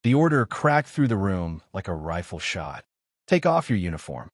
The order cracked through the room like a rifle shot. "Take off your uniform."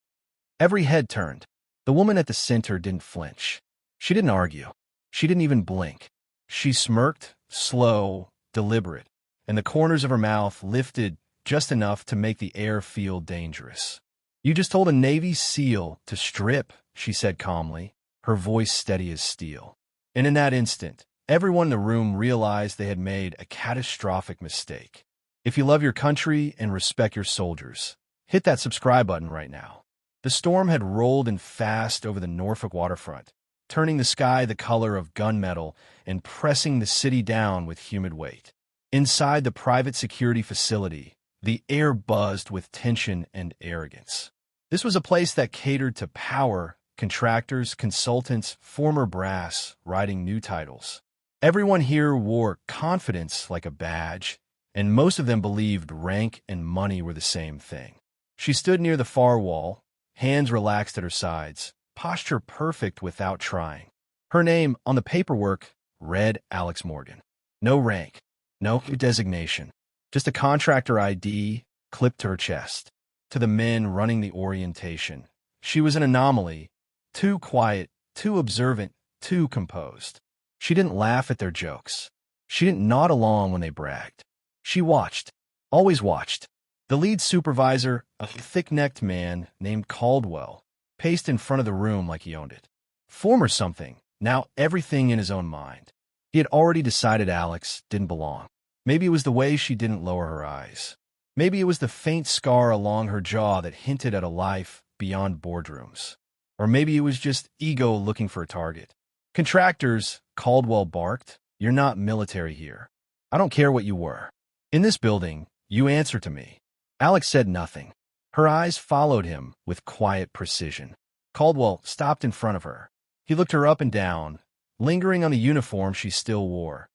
Every head turned. The woman at the center didn't flinch. She didn't argue. She didn't even blink. She smirked, slow, deliberate, and the corners of her mouth lifted just enough to make the air feel dangerous. "You just told a Navy SEAL to strip," she said calmly, her voice steady as steel. And in that instant, everyone in the room realized they had made a catastrophic mistake. If you love your country and respect your soldiers, hit that subscribe button right now. The storm had rolled in fast over the Norfolk waterfront, turning the sky the color of gunmetal and pressing the city down with humid weight. Inside the private security facility, the air buzzed with tension and arrogance. This was a place that catered to power, contractors, consultants, former brass, writing new titles. Everyone here wore confidence like a badge, and most of them believed rank and money were the same thing. She stood near the far wall, hands relaxed at her sides, posture perfect without trying. Her name on the paperwork read Alex Morgan. No rank, no designation, just a contractor ID clipped to her chest. To the men running the orientation, she was an anomaly, too quiet, too observant, too composed. She didn't laugh at their jokes. She didn't nod along when they bragged. She watched, always watched. The lead supervisor, a thick-necked man named Caldwell, paced in front of the room like he owned it. Former something, now everything in his own mind. He had already decided Alex didn't belong. Maybe it was the way she didn't lower her eyes. Maybe it was the faint scar along her jaw that hinted at a life beyond boardrooms. Or maybe it was just ego looking for a target. "Contractors," Caldwell barked, "you're not military here. I don't care what you were. In this building, you answer to me." Alex said nothing. Her eyes followed him with quiet precision. Caldwell stopped in front of her. He looked her up and down, lingering on the uniform she still wore.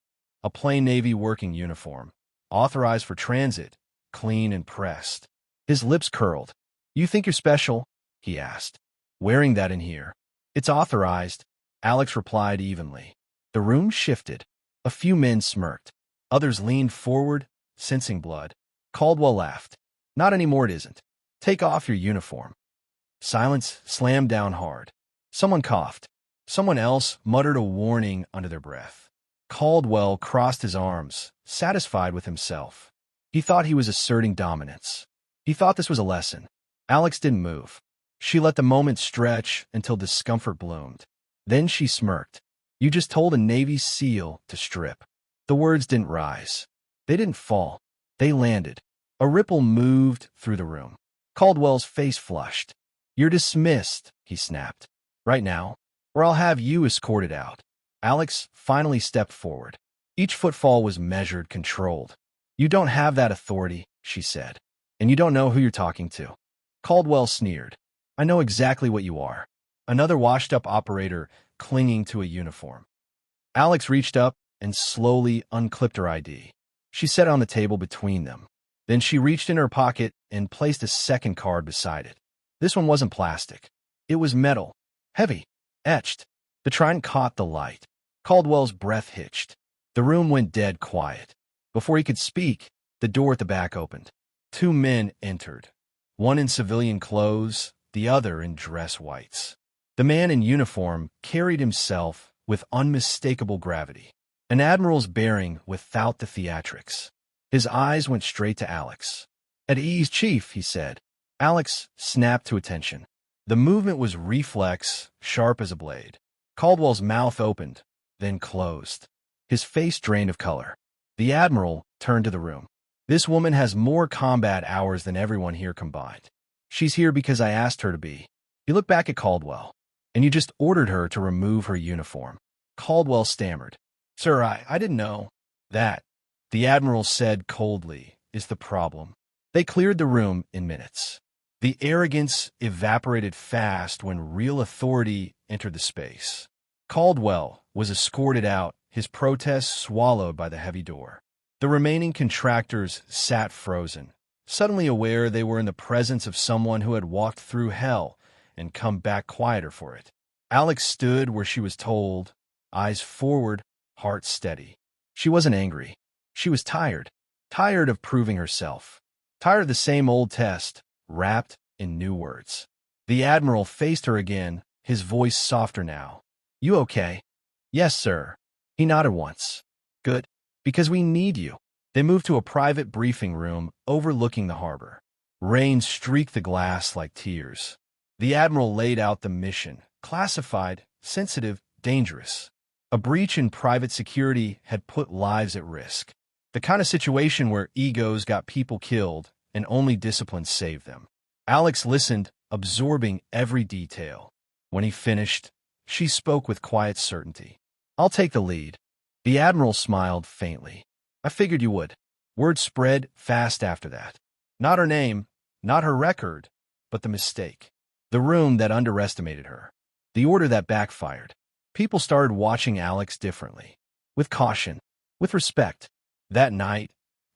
A plain Navy working uniform, authorized for transit, clean and pressed. His lips curled. "You think you're special?" he asked. "Wearing that in here." "It's authorized," Alex replied evenly. The room shifted. A few men smirked. Others leaned forward, sensing blood. Caldwell laughed. "Not anymore, it isn't. Take off your uniform." Silence slammed down hard. Someone coughed. Someone else muttered a warning under their breath. Caldwell crossed his arms, satisfied with himself. He thought he was asserting dominance. He thought this was a lesson. Alex didn't move. She let the moment stretch until discomfort bloomed. Then she smirked. "You just told a Navy SEAL to strip." The words didn't rise. They didn't fall. They landed. A ripple moved through the room. Caldwell's face flushed. "You're dismissed," he snapped. "Right now, or I'll have you escorted out." Alex finally stepped forward. Each footfall was measured, controlled. "You don't have that authority," she said, "and you don't know who you're talking to." Caldwell sneered. "I know exactly what you are. Another washed-up operator clinging to a uniform." Alex reached up and slowly unclipped her ID. She set it on the table between them. Then she reached in her pocket and placed a second card beside it. This one wasn't plastic. It was metal, heavy, etched. The trident caught the light. Caldwell's breath hitched. The room went dead quiet. Before he could speak, the door at the back opened. Two men entered, one in civilian clothes, the other in dress whites. The man in uniform carried himself with unmistakable gravity, an admiral's bearing without the theatrics. His eyes went straight to Alex. "At ease, Chief," he said. Alex snapped to attention. The movement was reflex, sharp as a blade. Caldwell's mouth opened, then closed. His face drained of color. The admiral turned to the room. "This woman has more combat hours than everyone here combined. She's here because I asked her to be." He looked back at Caldwell. "And you just ordered her to remove her uniform." Caldwell stammered. "Sir, I didn't know." "That," the admiral said coldly, "is the problem." They cleared the room in minutes. The arrogance evaporated fast when real authority entered the space. Caldwell was escorted out, his protest swallowed by the heavy door. The remaining contractors sat frozen, suddenly aware they were in the presence of someone who had walked through hell and come back quieter for it. Alex stood where she was told, eyes forward, heart steady. She wasn't angry. She was tired. tired of proving herself, tired of the same old test, wrapped in new words. The Admiral faced her again, his voice softer now. "You okay?" "Yes, sir." He nodded once. "Good. Because we need you." They moved to a private briefing room overlooking the harbor. Rain streaked the glass like tears. The Admiral laid out the mission, classified, sensitive, dangerous. A breach in private security had put lives at risk. The kind of situation where egos got people killed and only discipline saved them. Alex listened, absorbing every detail. When he finished, she spoke with quiet certainty. "I'll take the lead." The Admiral smiled faintly. "I figured you would." Word spread fast after that. Not her name, not her record, but the mistake. The room that underestimated her. The order that backfired. People started watching Alex differently. With caution. With respect. That night,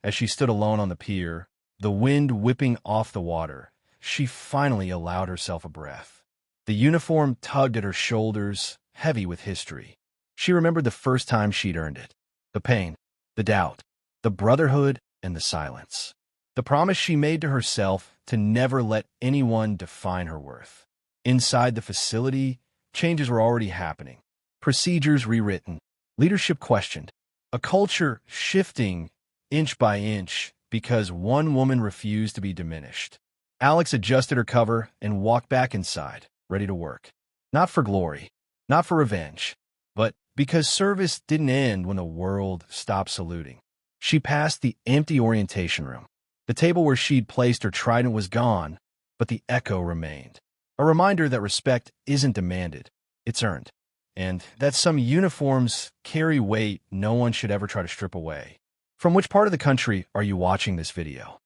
as she stood alone on the pier, the wind whipping off the water, she finally allowed herself a breath. The uniform tugged at her shoulders, heavy with history. She remembered the first time she'd earned it. The pain, the doubt, the brotherhood, and the silence. The promise she made to herself to never let anyone define her worth. Inside the facility, changes were already happening. Procedures rewritten, leadership questioned, a culture shifting inch by inch because one woman refused to be diminished. Alex adjusted her cover and walked back inside, ready to work. Not for glory, not for revenge, but because service didn't end when the world stopped saluting. She passed the empty orientation room. The table where she'd placed her trident was gone, but the echo remained. A reminder that respect isn't demanded, it's earned. And that some uniforms carry weight no one should ever try to strip away. From which part of the country are you watching this video?